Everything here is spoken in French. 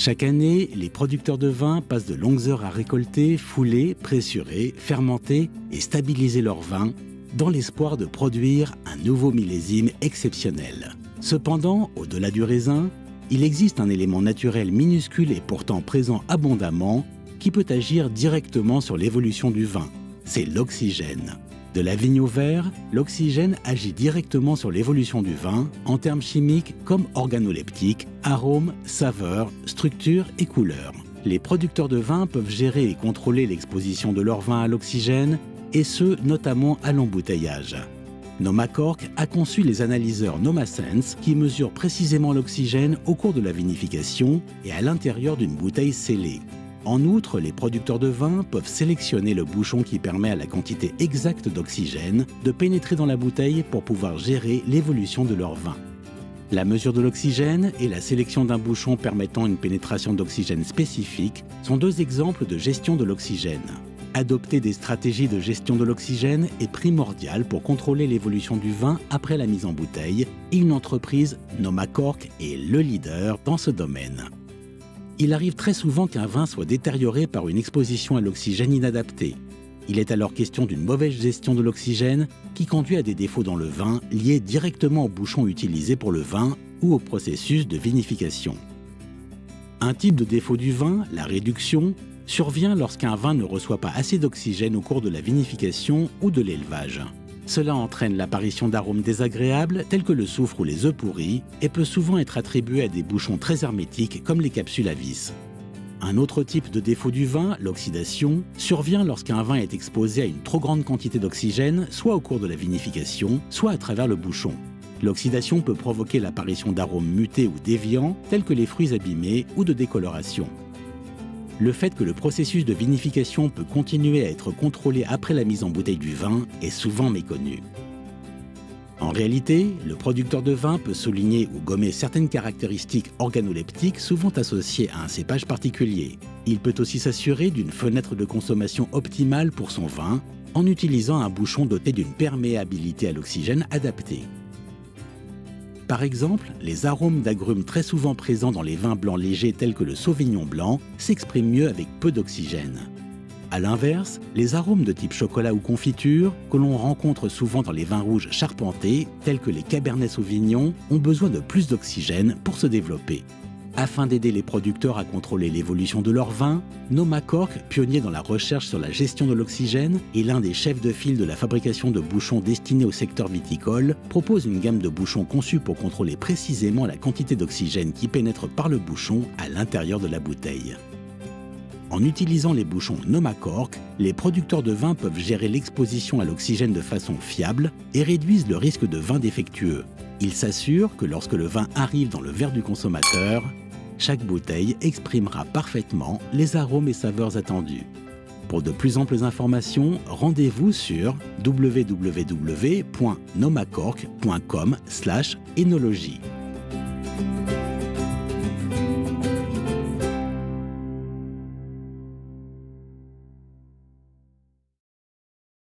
Chaque année, les producteurs de vin passent de longues heures à récolter, fouler, pressurer, fermenter et stabiliser leur vin dans l'espoir de produire un nouveau millésime exceptionnel. Cependant, au-delà du raisin, il existe un élément naturel minuscule et pourtant présent abondamment qui peut agir directement sur l'évolution du vin. C'est l'oxygène. De la vigne au verre, l'oxygène agit directement sur l'évolution du vin en termes chimiques comme organoleptiques, arômes, saveurs, structures et couleurs. Les producteurs de vin peuvent gérer et contrôler l'exposition de leur vin à l'oxygène, et ce, notamment à l'embouteillage. Nomacork a conçu les analyseurs NomaSense qui mesurent précisément l'oxygène au cours de la vinification et à l'intérieur d'une bouteille scellée. En outre, les producteurs de vin peuvent sélectionner le bouchon qui permet à la quantité exacte d'oxygène de pénétrer dans la bouteille pour pouvoir gérer l'évolution de leur vin. La mesure de l'oxygène et la sélection d'un bouchon permettant une pénétration d'oxygène spécifique sont deux exemples de gestion de l'oxygène. Adopter des stratégies de gestion de l'oxygène est primordial pour contrôler l'évolution du vin après la mise en bouteille et une entreprise, Nomacork, est le leader dans ce domaine. Il arrive très souvent qu'un vin soit détérioré par une exposition à l'oxygène inadaptée. Il est alors question d'une mauvaise gestion de l'oxygène qui conduit à des défauts dans le vin liés directement au bouchon utilisé pour le vin ou au processus de vinification. Un type de défaut du vin, la réduction, survient lorsqu'un vin ne reçoit pas assez d'oxygène au cours de la vinification ou de l'élevage. Cela entraîne l'apparition d'arômes désagréables tels que le soufre ou les œufs pourris et peut souvent être attribué à des bouchons très hermétiques comme les capsules à vis. Un autre type de défaut du vin, l'oxydation, survient lorsqu'un vin est exposé à une trop grande quantité d'oxygène, soit au cours de la vinification, soit à travers le bouchon. L'oxydation peut provoquer l'apparition d'arômes mutés ou déviants tels que les fruits abîmés ou de décoloration. Le fait que le processus de vinification peut continuer à être contrôlé après la mise en bouteille du vin est souvent méconnu. En réalité, le producteur de vin peut souligner ou gommer certaines caractéristiques organoleptiques souvent associées à un cépage particulier. Il peut aussi s'assurer d'une fenêtre de consommation optimale pour son vin en utilisant un bouchon doté d'une perméabilité à l'oxygène adaptée. Par exemple, les arômes d'agrumes très souvent présents dans les vins blancs légers tels que le sauvignon blanc s'expriment mieux avec peu d'oxygène. A l'inverse, les arômes de type chocolat ou confiture, que l'on rencontre souvent dans les vins rouges charpentés, tels que les cabernets sauvignons, ont besoin de plus d'oxygène pour se développer. Afin d'aider les producteurs à contrôler l'évolution de leur vin, Nomacork, pionnier dans la recherche sur la gestion de l'oxygène et l'un des chefs de file de la fabrication de bouchons destinés au secteur viticole, propose une gamme de bouchons conçus pour contrôler précisément la quantité d'oxygène qui pénètre par le bouchon à l'intérieur de la bouteille. En utilisant les bouchons Nomacork, les producteurs de vin peuvent gérer l'exposition à l'oxygène de façon fiable et réduisent le risque de vin défectueux. Ils s'assurent que lorsque le vin arrive dans le verre du consommateur, chaque bouteille exprimera parfaitement les arômes et saveurs attendus. Pour de plus amples informations, rendez-vous sur www.nomacork.com/énologie.